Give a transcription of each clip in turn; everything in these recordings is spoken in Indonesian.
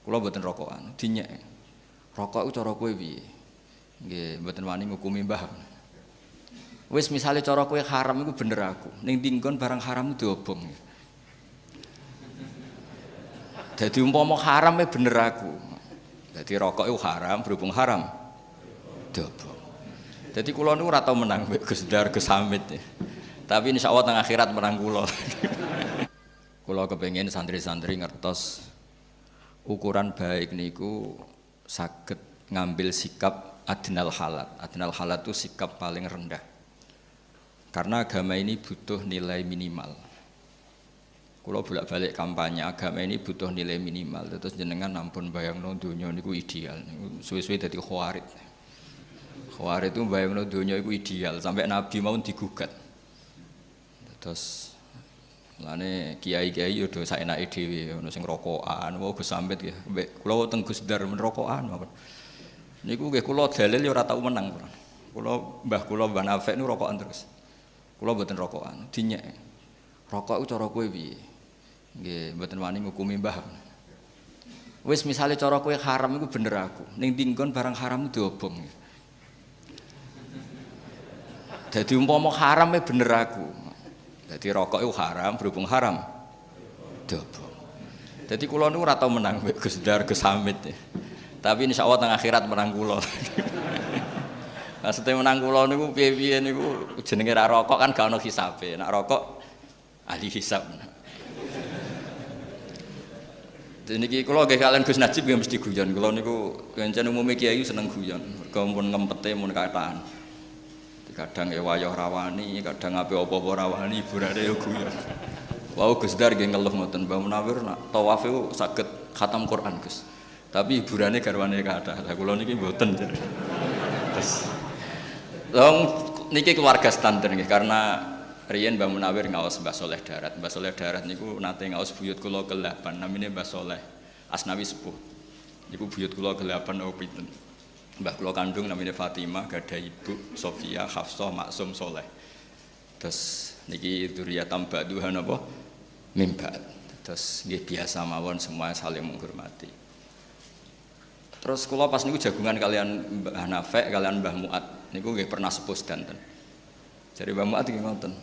Kula mboten rokokan, dinyek. Rokok iku cara kowe piye? Nggih, mboten wani ngukumi mbah. Wis misale cara kowe haram iku bener aku. Ning dinggon barang haram diobong. Dadi umpama haram bener aku. Dadi rokok iku haram, berhubung haram diobong. Dadi kula niku ora tau menang Gus Dar Gus Hamid. Tapi insyaallah teng akhirat menang kula. Kula kepengin santri-santri ngertos ukuran baik niku saged ngambil sikap adnal halat. Adnal halat itu sikap paling rendah. Karena agama ini butuh nilai minimal. Kula bolak-balik kampanye agama ini butuh nilai minimal. Terus jenengan ampun bayangno donya niku ideal. Suwe-suwe dadi khawarid. Khawarid itu bayangno donya iku ideal sampai Nabi mau digugat. Terus lane kiai-kiai yo do saenake dhewe ono sing rokokan, wau Gus Samit nggih. Mbek kula teng Gus Dar men rokokan mawon. Niku nggih kula dalil yo ora tau menang. Kula Mbah Nafek niku rokokan terus. Kula mboten rokokan, dinyek. Rokok iku cara kowe piye? Nggih, mboten wani ngukumi mbah. Wis misale cara kowe haram iku bener aku. Ning dinggon barang haram diobong. Dadi umpama haram bener aku. Dadi rokok itu haram, berhubung haram diobong. Dadi kula niku ora tau menang Gus Dar Gus Hamid. Tapi insyaallah teng akhirat menang kula. Maksudnya menang kula niku piye-piye niku jenenge ra rokok kan gak ono hisabe. Nek rokok ahli hisab. Niki kula nggih kalian Gus Najib nggih mesti guyon. Kula niku pancen umume kiai seneng guyon. Mergo mun ngempete mun kataan. Kadang wayah rawani, kadang apa-apa rawani, hiburane yo guyon. Wau Gus Dar nggih ngeluh ngoten, Mbah Munawir nak tawaf iku saged khatam Quran, Gus. Tapi hiburane garwane kathah. Lah kula niki mboten. Terus niki keluarga standar nggih karena riyen Mbah Munawir ngaos Mbah Soleh Darat. Mbah Soleh Darat niku nate ngaos buyut kula ke-8 namine Mbah Soleh Asnawi Sepuh. Niku buyut kula ke-8 apa pinten. Mbah kula kandung namanya Fatimah, gada ibu Sofia, Hafsah, Maksum, Soleh. Terus niki dzurriyatam ba'duha napa? Mimba. Terus nggih biasa mawon semua saling menghormati. Terus kula pas niku jagungan kalian Mbah Nafek, kalian Mbah Muat. Niku nggih pernah sepuh sedanten. Jadi Mbah Muat nggih ngoten.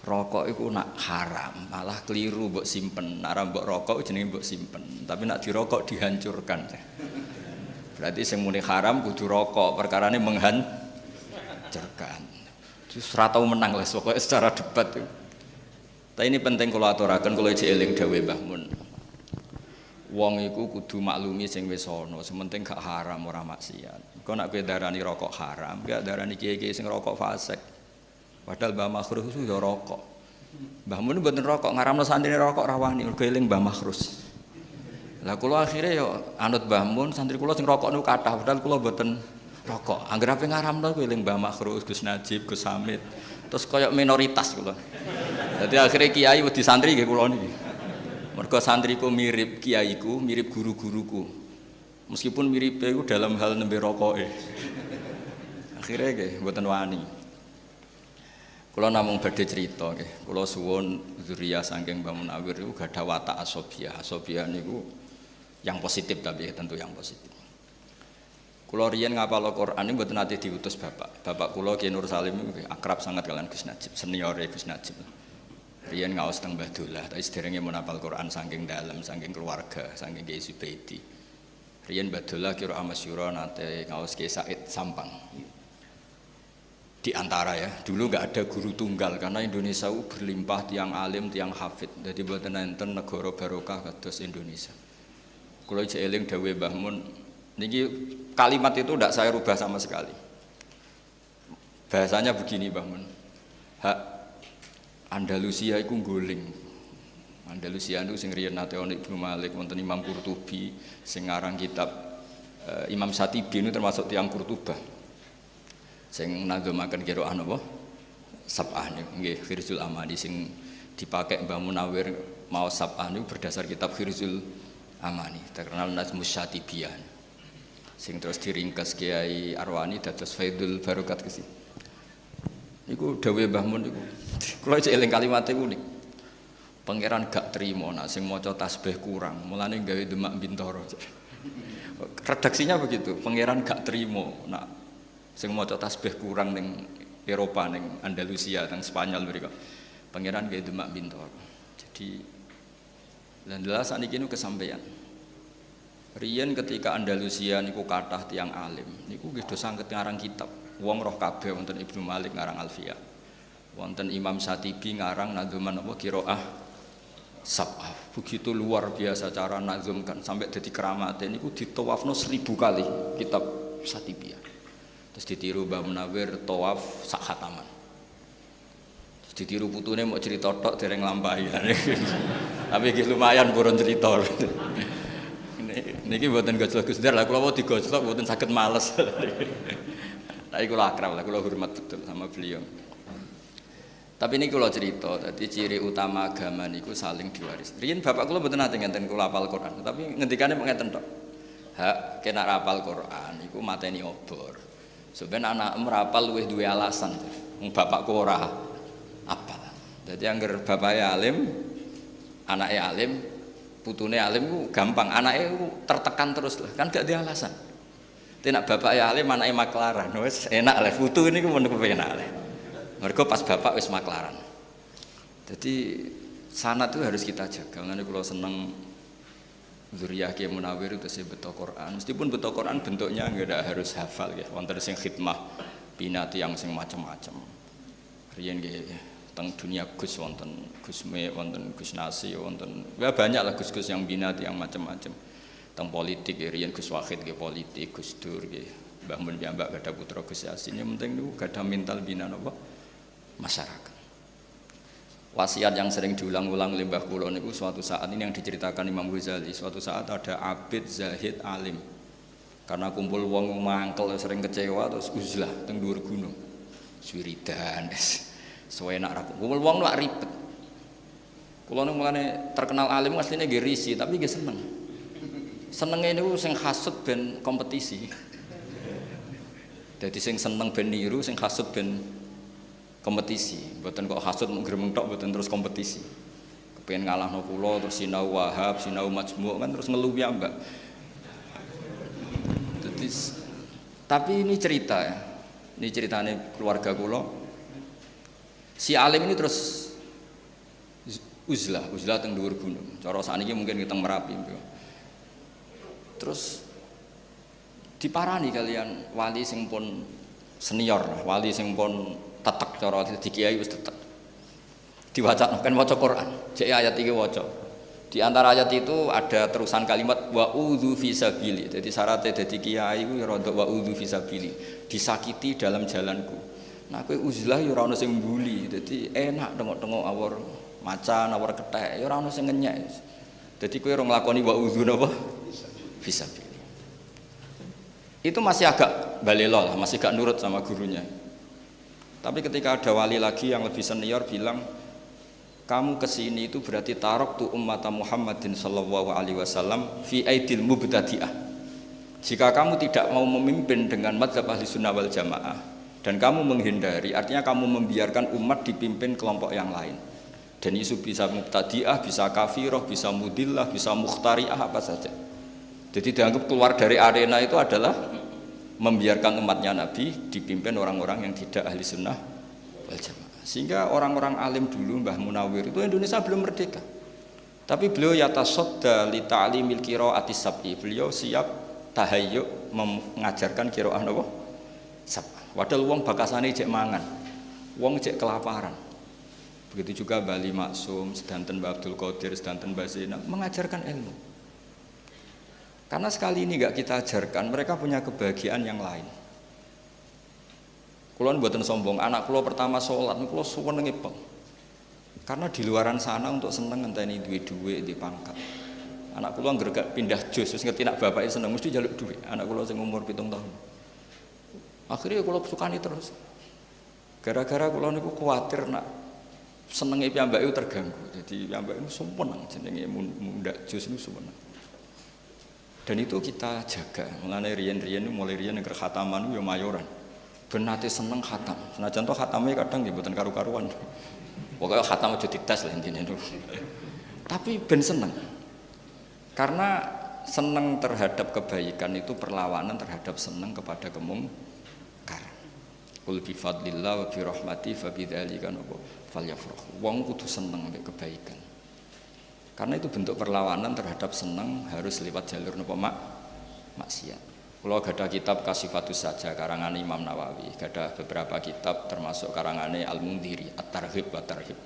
Rokok iku nak haram, malah keliru mbok simpen. Nek mbok rokok jenenge mbok simpen, tapi nak dirokok dihancurkan. Berarti sing muni haram kudu rokok, perkarane menghancurkan. Terus ora tau menang lah pokoke secara debat. Tapi ini penting kula aturaken kula iki eling dawuh Mbah Mun. Wong iku kudu maklumi sing wis ana, sementing gak haram ora maksiat. Kok nek kowe darani rokok haram, gak darani kiai-kiai sing rokok fasik. Padahal Mbah Makhrus itu ya rokok. Mbah Mun mboten rokok, ngaramno santrine rokok rawani, mergo eling Mbah Makhrus. Lah kula akhire yo anut Mbah Mun, santri kula sing rokok niku kathah, padahal kula mboten rokok. Angger ape ngaramno kuwi eling Mbah Makhrus, Gus Najib, Gus Hamid. Terus kaya minoritas kula. Dadi akhire kiai wedi santri nggih kula niki. Mergo santriku mirip kiaiku, mirip guru-guruku. Meskipun miripe iku dalam hal nembe rokoke. Akhire nggih mboten wani. Kula namung badhe crita nggih. Kula suwun dzurriyyah saking Mbah Munawir niku gadah watak asobiyah. Asobiyah niku yang positif tapi tentu yang positif. Kula riyen ngapal Al-Qur'an niku mboten nate diutus bapak. Bapak kula Ki Nur Salim niku akrab sangat kalian Gus Najib, seniore Gus Najib. Riyen ngaos teng Mbah Dullah, tapi sederenge mun hafal Qur'an saking dalem, saking keluarga, saking Ki Zubaidi. Riyen Mbah Dullah kira amasyura nate ngaos Ki Said Sampang. Di antara ya, dulu nggak ada guru tunggal karena Indonesia berlimpah tiang alim, tiang hafid. Jadi buatan enten negara barokah kados Indonesia. Kalau eling dawuh Mbah Mun, niki kalimat itu tidak saya rubah sama sekali. Bahasanya begini Mbah Mun. Hak Andalusia itu guling. Andalusia itu sing riyen nate ana Ibnu Malik, wonten Imam Qurtubi, sing ngarang kitab Imam Syatibi itu termasuk tiang Qurtubah. Sing nadzomaken qiraah napa sab'ah nggih Khirzul Amani sing dipakai Mbah Munawir mau sab'ah niku berdasar kitab Khirzul Amani terkenal Nazmus Syatibiyah sing terus diringkas Kiai Arwani dados Faidul Barokat kesi niku dawuh Mbah Mun niku kula eling kalimat niku Pangeran gak terima nak sing maca tasbih kurang, mulane gawe Demak Bintoro. Redaksinya begitu, pangeran gak terima nak sing maca tasbih kurang ning Eropa ning Andalusia teng Spanyol mriko. Pangeran gawe Demak Bintoro. Jadi lan jelas sakniki niku kesampaian. Riyen ketika Andalusia niku kathah tiyang alim, niku nggih do sanget ngarang kitab. Wong roh kabeh wonten Ibnu Malik ngarang Alfiyah. Wonten Imam Syatibi ngarang nadzuman apa qiraah sab'ah. Begitu luar biasa cara nazumkan sampai jadi keramat niku ditawafno 1000 kali kitab Syatibi. Terus ditiru Mbah Munawir tawaf sak khataman. Terus ditiru putune mau cerita tok dereng lampahi. Tapi iki lumayan purun cerita. Niki mboten gojlok Gus Dar lah kula mau digojlok mboten saged males. Tapi kula akrab lah, kula hormat betul sama beliau. Tapi ini kula cerita, tadi ciri utama agama niku saling diwaris. Riyen bapak kula mboten nate ngenten kula hafal Quran, tapi ngendikane mung ngeten tok. Hak kena hafal Quran iku mateni obor. Sebenarnya anak merapal luwih duwe alasan. Wong bapakku ora apal. Dadi angger bapake alim, anake alim, putune alim ku gampang, anake ku tertekan terus lah, kan gak ada alasan. Tenak bapak ya alim, anake maklaran, wis enak lah, putu ini ku men kepenak lah. Mergo pas bapak wis maklaran. Jadi sanad itu harus kita jaga. Ngene kula seneng zuriyah Kiai Munawir itu sing beto Quran. Meskipun beto Quran bentuknya enggak harus hafal ya. Wonten sing khidmah binati yang sing macam-macam. Riyen nggih teng dunia Gus wonten Gus Me, wonten Gus Nasi, wonten ya banyak lah Gus-gus yang binati yang macam-macam. Teng politik riyen Gus Wahid nggih politik, Gus Dur nggih Mbah Mun piyambak gadah putra Gus Yasin. Yang penting niku gadah mental bina napa masyarakat. Wasiat yang sering diulang-ulang oleh Mbah kula niku suatu saat ini yang diceritakan Imam Ghazali, suatu saat ada abid zahid alim. Karena kumpul wong mangkel sering kecewa terus uzlah teng dhuwur gunung. Swiridan suwenak ra kumpul wong nak ribet. Kula niku mulane terkenal alim asline nggih risi tapi nggih seneng. Senenge niku sing hasud ben kompetisi. Dadi sing seneng ben niru, sing hasud ben kompetisi, mboten kok hasud mung gremeng tok mboten terus kompetisi. Kepengin ngalahno kula terus sinau Wahab, sinau Majmu' kan terus ngeluh ya, Mbak. Tapi ini cerita ya. Ini ceritane keluarga kula. Si alim ini terus uzlah teng dhuwur gunung. Cara sakniki mungkin teng Merapi. Terus diparani kalian wali sing pun senior, wali sing pun tetek cara di kiai wis tetek. Diwaca kan waca Quran. Cek ayat iki waca. Di antara ayat itu ada terusan kalimat wa udzu fisabili. Jadi syaratnya dadi kiai ku ya rada wa udzu fisabili. Disakiti dalam jalanku. Nah kowe uzlah ya ora ono sing mbuli. Dadi enak tengok-tengok awor macan, awor kethek, ya ora ono sing ngenyek. Dadi kowe ora nglakoni wa udzu napa? Fisabili. Itu masih agak balelo lah, masih gak nurut sama gurunya. Tapi ketika ada wali lagi yang lebih senior bilang, kamu kesini itu berarti tarok tu ummata Muhammadin sallallahu alaihi wasallam fi aidil mubtadi'ah. Jika kamu tidak mau memimpin dengan madzhab ahli sunnah wal jamaah dan kamu menghindari, artinya kamu membiarkan umat dipimpin kelompok yang lain. Dan isu bisa mubtadi'ah, bisa kafirah, bisa mudillah, bisa mukhtari'ah apa saja. Jadi dianggap keluar dari arena itu adalah membiarkan umatnya Nabi dipimpin orang-orang yang tidak ahli sunnah wal jamaah. Sehingga orang-orang alim dulu Mbah Munawir itu Indonesia belum merdeka. Tapi beliau yatasodda li ta'limil qira'ati sab'i. Beliau siap tahayyuk mengajarkan qira'ah napa? Sab'ah. Padahal wong bakasane cek mangan. Wong cek kelaparan. Begitu juga Bali Maksum, sedanten Mbah Abdul Qadir, sedanten Mbah Zainab mengajarkan ilmu. Karena sekali ini enggak kita ajarkan, mereka punya kebahagiaan yang lain. Kulo mboten sombong, anak kulo pertama sholat, kulo suwenenge peng. Karena di luaran sana untuk seneng ngenteni duwe-duwe di pangkat. Anak kulo anggere pindah jos, wis ngerti nak bapake seneng mesti njaluk duwe. Anak kulo sing umur 7 tahun. Akhirnya kulo sukani terus. Gara-gara kulo niku kuwatir nak senenge piyambake terganggu. Jadi piyambake niku sumpun jenenge mundak jos niku sumpun. Dan itu kita jaga. Mulane riyen-riyen mulai riyen nek khataman yo mayoran. Ben nate seneng khatam. Senajan to khatame kadang nggih mboten karu-karuan. Pokoknya khatam aja dites lah intinya itu. Tapi ben seneng. Karena seneng terhadap kebaikan itu perlawanan terhadap seneng kepada kemungkaran. Qul bi fadlillah wa bi rahmati fa bidzalika falyafrahu. Wong kudu seneng mek kebaikan. Karena itu bentuk perlawanan terhadap seneng harus lewat jalur napa maksiat. Kalau ada kitab Kasifatus Saja karangan Imam Nawawi, ada beberapa kitab termasuk karangannya Al-Mundhiri, At-Targhib wa Tarhib.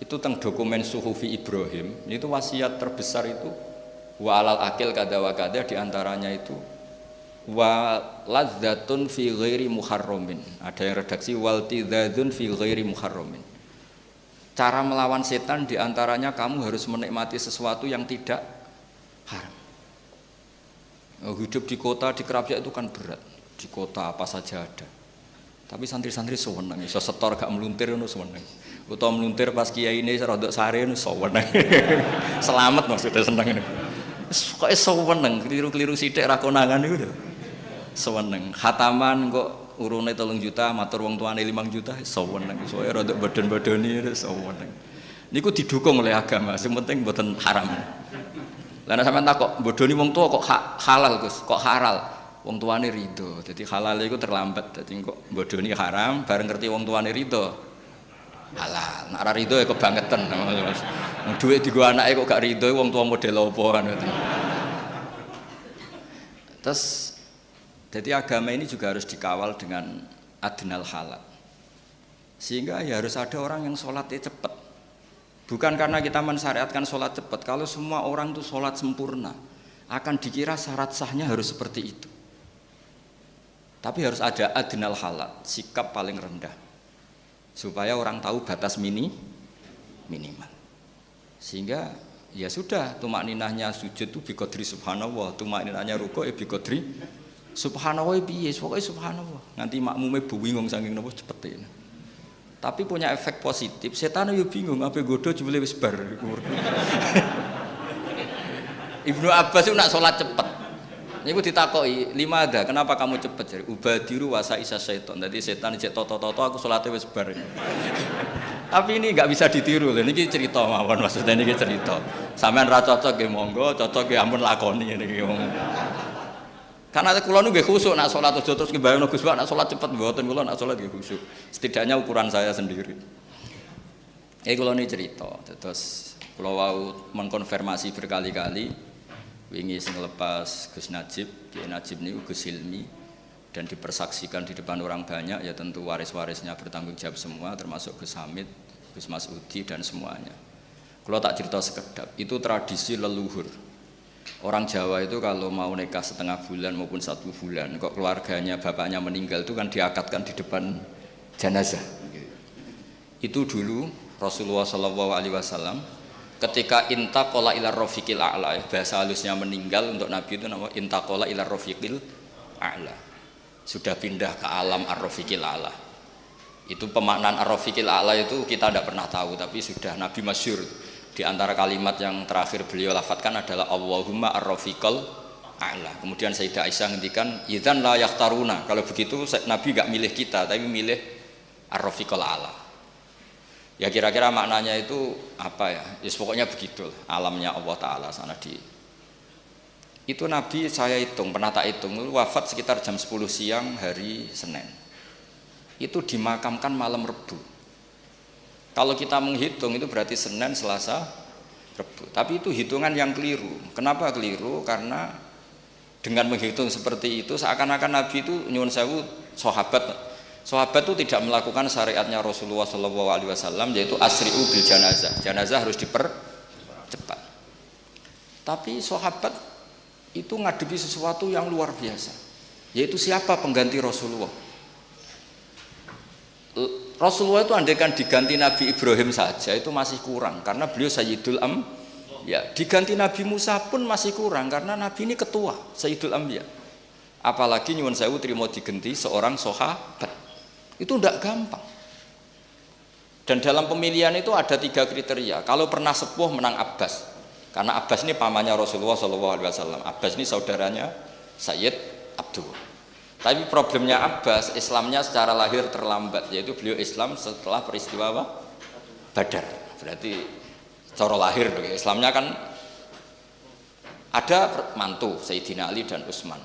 Itu tentang dokumen Suhufi Ibrahim, itu wasiat terbesar itu wa alal akil kada wa kada, diantaranya itu wa ladzatun fi ghairi muharramin. Ada yang redaksi wal tidzadzun fi ghairi muharramin. Cara melawan setan diantaranya kamu harus menikmati sesuatu yang tidak haram. Hidup di kota, di Kerapiak itu kan berat. Di kota apa saja ada. Tapi santri-santri sewenang, iso setor gak meluntir ngono sewenang. Utawa meluntir pas kiai ini rodok sare ngono sewenang. Selamat maksudnya seneng. Kok sewenang, keliru-keliru sithik ra konangan niku lho. Sewenang. Khataman kok urune 3 juta, matur wong tuane 5 juta, sewenang. Soale rodok badan-badani sewenang. Niku didukung oleh agama, sing penting mboten haram. Lah nek sampean takok, bodoni wong tua kok halal Gus, kok halal? Wong tuane rido. Jadi halal iku terlambat. Dadi kok bodoni haram, bareng ngerti wong tuane rido. Halal. Nek ora rido ya kebangetan. Duit digo anake kok gak rido, wong tua model apa kan. Terus jadi agama ini juga harus dikawal dengan adnal halal. Sehingga ya harus ada orang yang sholatnya cepat. Bukan karena kita mensyariatkan sholat cepat. Kalau semua orang itu sholat sempurna, akan dikira syarat sahnya harus seperti itu. Tapi harus ada adnal halal, sikap paling rendah, supaya orang tahu batas minimal. Sehingga ya sudah, tumakninahnya sujud itu biqadri subhanallah, tumakninahnya rukuk biqadri subhanallah piye, pokoknya subhanallah. Nanti makmume bingung saking napa cepete. Tapi punya efek positif, setan yo bingung apa godo jebule wis bar. Ibnu Abbas itu nak sholat cepat. Niku ditakoki, "Limada, kenapa kamu cepat?" Jare, "Ubadiru wasa isa syaiton." Jadi setan cek toto-toto aku sholatnya wis bar. Tapi ini enggak bisa ditiru lho, niki cerita mawon maksudnya niki cerita. Sampeyan ra cocok nggih monggo, cocok nggih ampun lakoni niki wong. Karena kula nu nggih khusuk nak salat aja terus ngebayangno Gus nak salat cepet mboten, kula nak salat nggih khusuk. Setidaknya ukuran saya sendiri. Kula ini cerita, terus kula wau mengkonfirmasi berkali-kali wingi sing lepas Gus Najib, Kiai Najib niku Gus Hilmi dan dipersaksikan di depan orang banyak, ya tentu waris-warisnya bertanggung jawab semua termasuk Gus Hamid, Gus Masudi dan semuanya. Kula tak cerita sekedap, itu tradisi leluhur. Orang Jawa itu kalau mau nikah setengah bulan maupun 1 bulan, kok keluarganya bapaknya meninggal itu kan diakadkan di depan jenazah. Itu dulu Rasulullah SAW ketika intaqala ila rafiqil a'la, bahasa halusnya meninggal untuk Nabi itu nama intaqala ila rafiqil a'la. Sudah pindah ke alam ar-rafiqil a'la. Itu pemaknaan ar-rafiqil a'la itu kita tidak pernah tahu, tapi sudah Nabi masyhur. Di antara kalimat yang terakhir beliau lafadzkan adalah Allahumma ar-rafiqal a'la. Kemudian Sayyidah Aisyah ngendikan, "Idzan la yakhtaruna." Kalau begitu Nabi enggak milih kita, tapi milih ar-rafiqal a'la. Ya kira-kira maknanya itu apa ya? Ya pokoknya begitu, alamnya Allah taala sana di. Itu Nabi saya hitung, pernah tak hitung, wafat sekitar jam 10 siang hari Senin. Itu dimakamkan malam Rebu. Kalau kita menghitung itu berarti Senin, Selasa, Rebu. Tapi itu hitungan yang keliru. Kenapa keliru? Karena dengan menghitung seperti itu seakan-akan Nabi itu nyuwun sewu sahabat itu tidak melakukan syariatnya Rasulullah SAW, yaitu asri'u bil janazah. Janazah harus dipercepat. Tapi sahabat itu ngadepi sesuatu yang luar biasa. Yaitu siapa pengganti Rasulullah? Rasulullah itu andaikan diganti Nabi Ibrahim saja itu masih kurang karena beliau Sayyidul Anbiya. Diganti Nabi Musa pun masih kurang karena Nabi ini ketua Sayyidul Anbiya. Apalagi nyuwun sewu trimo diganti seorang sahabat. Itu tidak gampang. Dan dalam pemilihan itu ada 3 kriteria. Kalau pernah sepuh menang Abbas. Karena Abbas ini pamannya Rasulullah SAW. Abbas ini saudaranya Sayyid Abdullah. Tapi problemnya Abbas, Islamnya secara lahir terlambat, yaitu beliau Islam setelah peristiwa Badar. Berarti cara lahir Islamnya kan ada mantu Sayyidina Ali dan Utsman.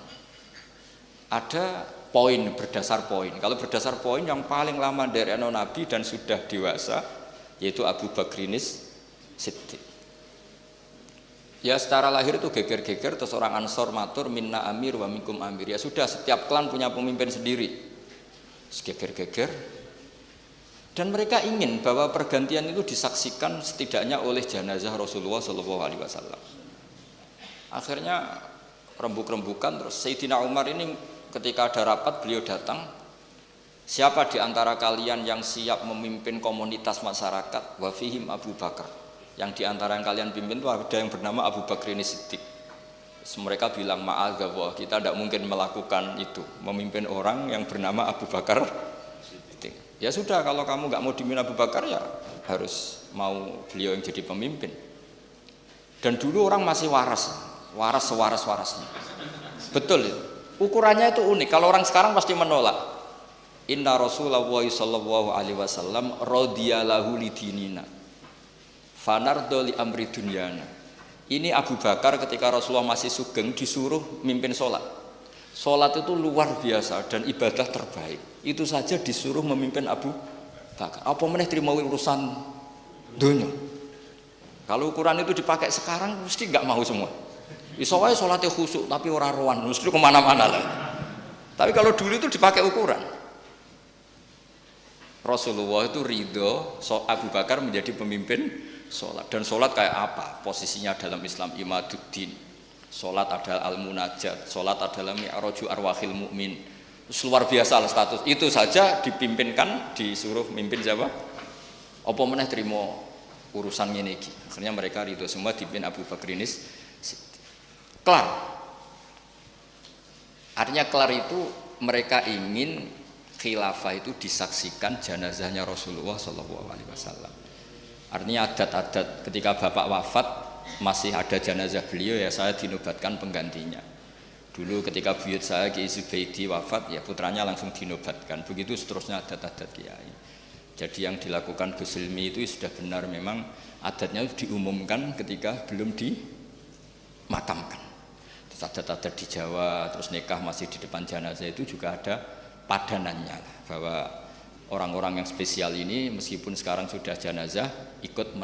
Ada poin berdasar poin. Kalau berdasar poin yang paling lama dari anak Nabi dan sudah dewasa yaitu Abu Bakrinis Siddiq. Ya secara lahir itu geger-geger terus orang Ansor matur minna amir wa minkum amir. Ya sudah setiap klan punya pemimpin sendiri. Geger-geger. Dan mereka ingin bahwa pergantian itu disaksikan setidaknya oleh jenazah Rasulullah SAW. Akhirnya rembuk-rembukan terus Sayyidina Umar ini ketika ada rapat beliau datang, siapa di antara kalian yang siap memimpin komunitas masyarakat? Wa fihim Abu Bakar. Yang di antara yang kalian pimpin itu ada yang bernama Abu Bakrin Siddiq. Mereka bilang ma'adzallah, kita tidak mungkin melakukan itu, memimpin orang yang bernama Abu Bakar. Ya sudah, kalau kamu nggak mau dipimpin Abu Bakar ya harus mau beliau yang jadi pemimpin. Dan dulu orang masih waras sewaras-warasnya. Betul itu. Ukurannya itu unik. Kalau orang sekarang pasti menolak. Inna Rasulullah sallallahu alaihi wasallam radhiyalahu lidinina. Fanardo li amri dunyana. Ini Abu Bakar ketika Rasulullah masih sugeng disuruh mimpin sholat. Sholat itu luar biasa dan ibadah terbaik. Itu saja disuruh memimpin Abu Bakar. Apa meneh terima urusan dunia. Kalau ukuran itu dipakai sekarang mesti nggak mau semua. Iso wae sholatnya khusyuk tapi ora rohan, mesti kemana-mana lah. Tapi kalau dulu itu dipakai ukuran. Rasulullah itu ridho Abu Bakar menjadi pemimpin sholat. Dan sholat kayak apa? Posisinya dalam Islam imaduddin. Sholat adalah al-munajat, sholat adalah mi'raju arwahil mu'min. Luar biasa lah status. Itu saja dipimpinkan, disuruh mimpin siapa? Apa meneh terima urusan ini. Akhirnya mereka ridho semua dipimpin Abu Bakrinis. Kelar. Artinya kelar itu mereka ingin khilafah itu disaksikan jenazahnya Rasulullah SAW. Artinya adat-adat ketika bapak wafat masih ada jenazah beliau ya saya dinobatkan penggantinya. Dulu ketika buyut saya Kiai Zubaidi wafat ya putranya langsung dinobatkan. Begitu seterusnya adat-adat kiai. Jadi yang dilakukan Gus Ilmi itu sudah benar memang adatnya diumumkan ketika belum dimakamkan. Terus adat-adat di Jawa terus nikah masih di depan jenazah itu juga ada padanannya bahwa orang-orang yang spesial ini meskipun sekarang sudah jenazah ikut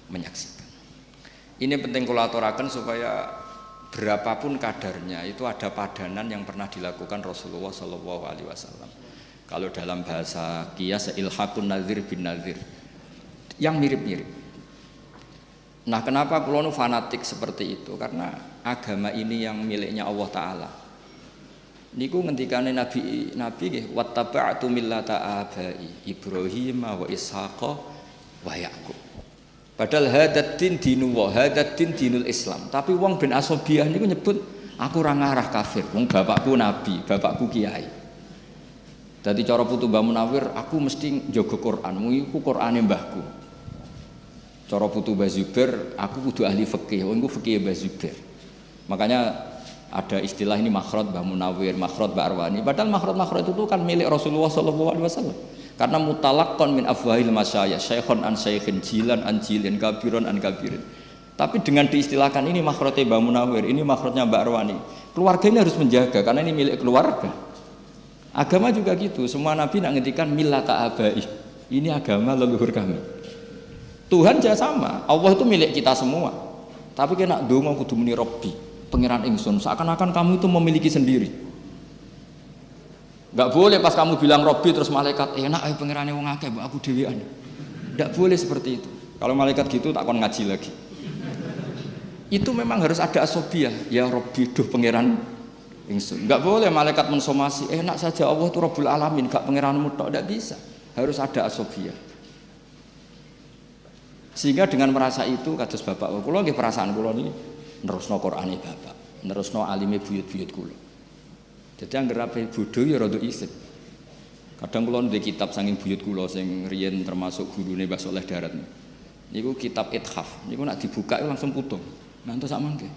menyaksikan. Ini penting kula aturaken supaya berapapun kadarnya itu ada padanan yang pernah dilakukan Rasulullah SAW. Kalau dalam bahasa qiyas ilhaqun nadzir bin nadzir yang mirip-mirip. Nah, kenapa kula nu fanatik seperti itu? Karena agama ini yang miliknya Allah Taala. Niku ngendikane Nabi nggih wattaba'tu millata abai Ibrahim wa Ishaqa wa Yaqub. Padahal hadat din dinullah, hadat din dinul Islam. Tapi wong ben asobiyah niku nyebut aku ora ngarah kafir. Wong bapakku nabi, bapakku kiai. Dadi cara putu Mbah Munawir, aku mesti njaga Quran. Iku Qurane mbahku. Cara putu Mbah Zubair, aku kudu ahli fikih. Wong iku fikih Mbah Zubair. Makanya ada istilah ini makhraj Mbah Munawir, makhraj Mbah Arwani. Padahal makhraj itu kan milik Rasulullah SAW. Karena mutalaqqan min afwahil masyayikh, syekhon an syeikhin, jilan an jilin, kabiron an kabirin. Tapi dengan diistilahkan ini makhrajnya Mbah Munawir, ini makhrajnya Mbak Arwani. Keluarga ini harus menjaga karena ini milik keluarga. Agama juga gitu, semua nabi nak ngendikan millata abai. Ini agama leluhur kami. Tuhan juga sama, Allah itu milik kita semua. Tapi kena donga kudu muni Rabbi, pangeran ingsun. Seakan-akan kamu itu memiliki sendiri. Enggak boleh pas kamu bilang Robbi terus malaikat enak ae pangerane wong akeh mbok aku dhewean. Enggak boleh seperti itu. Kalau malaikat gitu tak kon ngaji lagi. Itu memang harus ada asobiah. Ya Robbi duh pangeran ingsun. Enggak boleh malaikat mensomasi enak saja Allah itu Rabbul Alamin, gak pangeranmu tok, enggak bisa. Harus ada asobiah. Sehingga dengan merasa itu kados bapak kula nggih perasaan kula niki nerusno Qur'ane bapak, nerusno alime buyut-buyut kula. Jadi anggere ape bodho ya rada isip. Kadang kula ndek kitab saking buyut kula sing riyen termasuk gurune Mbah Saleh Darat. Niku kitab Ithaf. Niku nak dibuka langsung putung. Nanti sak mangke.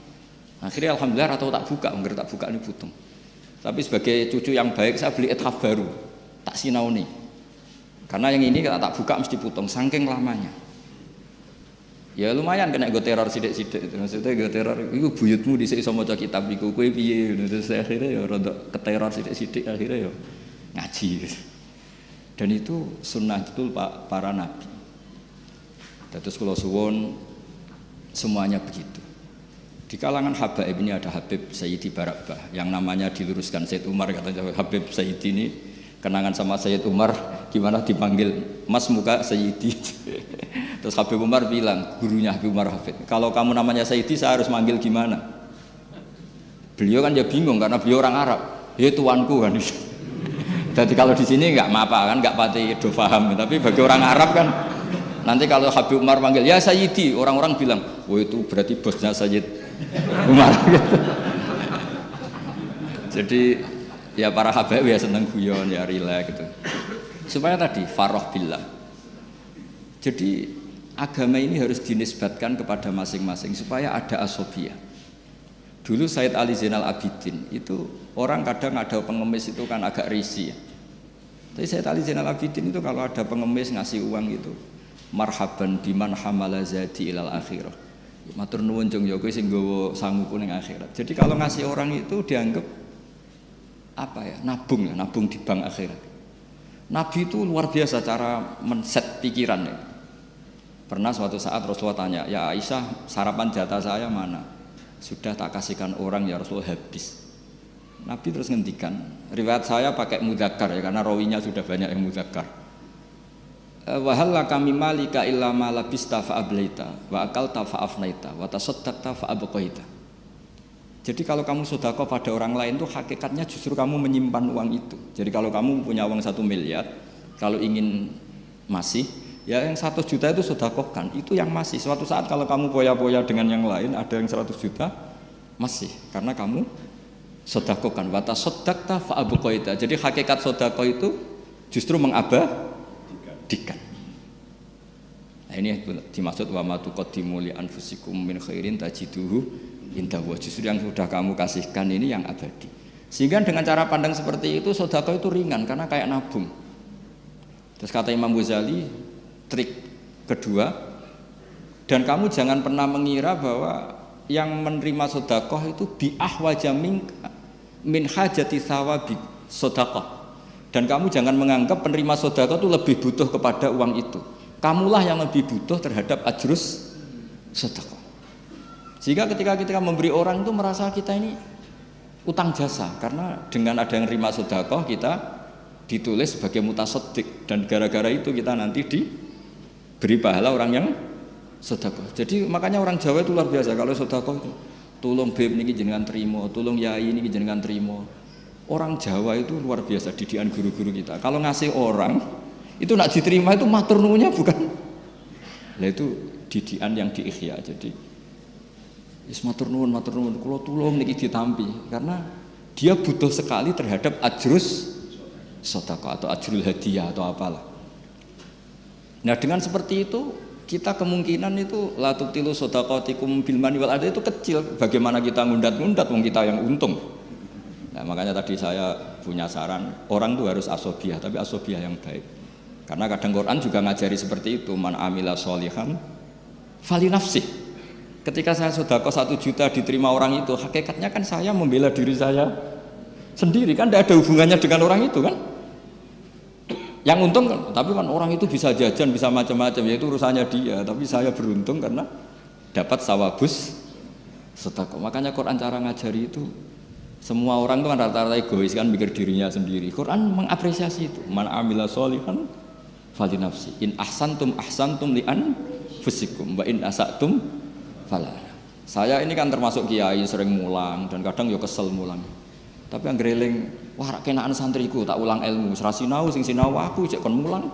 Akhirnya alhamdulillah atau tak buka, anggere tak buka ini putung. Tapi sebagai cucu yang baik saya beli Ithaf baru. Tak sinauni. Karena yang ini tak buka mesti potong, saking lamanya. Ya lumayan kena gue teror sidik-sidik. Maksudnya gue teror, itu buyutmu dhisik iso maca kitab iku, kowe piye? Terus akhirnya ya rada keteror sidik-sidik, akhirnya ya ngaji. Dan itu sunnah itu para nabi. Terus kalau suwon semuanya begitu. Di kalangan habaib ini ada Habib Sayyidi Barakbah yang namanya diluruskan Sayyid Umar, katanya Habib Sayyidi ini kenangan sama Sayyid Umar gimana dipanggil Mas muka Sayyidi. Terus Habib Umar bilang, gurunya Habib Umar Hafid, kalau kamu namanya Sayyidi saya harus manggil gimana? Beliau kan ya bingung karena beliau orang Arab. Ya tuanku kan. Jadi kalau di sini nggak apa kan, nggak pati do paham. Tapi bagi orang Arab kan, nanti kalau Habib Umar manggil ya Sayyidi, orang-orang bilang, oh itu berarti bosnya Sayyid Umar. Jadi ya para habaib ya seneng guyon, ya rileks gitu. Supaya tadi farah billah. Jadi agama ini harus dinisbatkan kepada masing-masing supaya ada asobiyah. Dulu Sayyid Ali Zainal Abidin itu orang kadang ada pengemis itu kan agak risih ya. Tapi Sayyid Ali Zainal Abidin itu kalau ada pengemis ngasih uang itu, marhaban biman hamala zadi ilal akhirah. Matur nuwun jeng ya kowe sing nggawa sanguku ning akhirat. Jadi kalau ngasih orang itu dianggap apa ya? Nabung di bank akhirat. Nabi itu luar biasa cara men-set pikiran ya. Pernah suatu saat Rasulullah tanya, "Ya Aisyah, sarapan jatah saya mana?" "Sudah tak kasihkan orang ya Rasulullah, habis." Nabi terus ngendikan, riwayat saya pakai mudzakkar ya karena rawinya sudah banyak yang mudzakkar. Wa hal laka mimmalika illa ma labista fa ablaita wa akalta fa afnaita wa tasaddaqta fa abqaita. Jadi kalau kamu sedekah pada orang lain itu hakikatnya justru kamu menyimpan uang itu. Jadi kalau kamu punya uang 1 miliar, kalau ingin masih ya yang 100 juta itu sedekahkan, itu yang masih. Suatu saat kalau kamu poya-poya dengan yang lain ada yang 100 juta masih karena kamu sedekahkan wa tasaddaqta fa abqaita. Jadi hakikat sedekah itu justru mengabadikan. Nah ini dimaksud wa ma tuqaddimu li anfusikum min khairin tajiduhu inda wa, justru yang sudah kamu kasihkan ini yang abadi. Sehingga dengan cara pandang seperti itu sedekah itu ringan karena kayak nabung. Terus kata Imam Ghazali, trik kedua, dan kamu jangan pernah mengira bahwa yang menerima sedekah itu bi ahwaja min hajati thawabi sedekah. Dan kamu jangan menganggap penerima sedekah itu lebih butuh kepada uang itu. Kamulah yang lebih butuh terhadap ajrus sedekah. Sehingga ketika kita memberi orang itu merasa kita ini utang jasa, karena dengan ada yang terima sedekah kita ditulis sebagai mutasaddiq, dan gara-gara itu kita nanti diberi pahala orang yang sedekah. Jadi makanya orang Jawa itu luar biasa kalau sedekah itu, tolong beb niki jenengan terima, tolong yai niki jenengan terima. Orang Jawa itu luar biasa didikan guru-guru kita. Kalau ngasih orang itu nak diterima itu matur nuwunnya bukan. Lah itu didikan yang diikhya. Jadi is matur nuwun kula tulung niki ditampi karena dia butuh sekali terhadap ajrus sedekah atau ajrul hadiah atau apalah. Nah, dengan seperti itu kita kemungkinan itu la tubtilu shadaqatikum bil mani wal adha itu kecil. Bagaimana kita ngundat-ngundat wong kita yang untung. Nah, makanya tadi saya punya saran, orang itu harus asobiah, tapi asobiah yang baik. Karena kadang Quran juga ngajari seperti itu, man amila sholihan fali nafsih. Ketika saya sedekah 1 juta diterima orang itu, hakikatnya kan saya membela diri saya sendiri, kan tidak ada hubungannya dengan orang itu kan. Yang untung kan, tapi kan orang itu bisa jajan, bisa macam-macam, ya itu urusannya dia. Tapi saya beruntung karena dapat sawabus sedekah. Makanya Quran cara ngajari itu, semua orang itu kan rata-rata egois kan, mikir dirinya sendiri. Quran mengapresiasi itu. Man amila sholihan fali nafsi. In ahsantum li anfusikum wa in asatum fala. Saya ini kan termasuk kiai sering mulang dan kadang yo kesel mulang. Tapi yang greling, wah rak kenaan santriku tak ulang ilmu, ora sinau sing sinau aku cek kon mulang.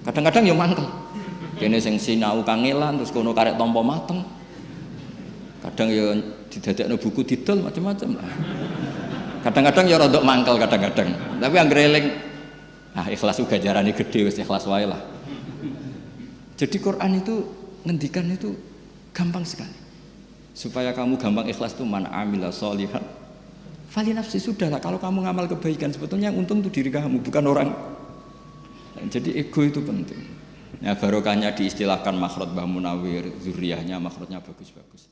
Kadang-kadang yo mangkel. Kene sing sinau kangelan terus kono karek tampa mateng. Kadang yo didadekno buku didol macam-macam. Kadang-kadang ya rodok mangkel kadang-kadang. Tapi yang greling, ikhlas juga jarane gede wis ikhlas wae lah. Jadi Quran itu ngendikan itu gampang sekali. Supaya kamu gampang ikhlas itu man amila sholihan fali nafsi, sudahlah kalau kamu ngamal kebaikan sebetulnya yang untung itu diri kamu bukan orang. Jadi ego itu penting. Ya barokahnya diistilahkan makhraj Mbah Munawir, zuriyahnya makhrajnya bagus-bagus.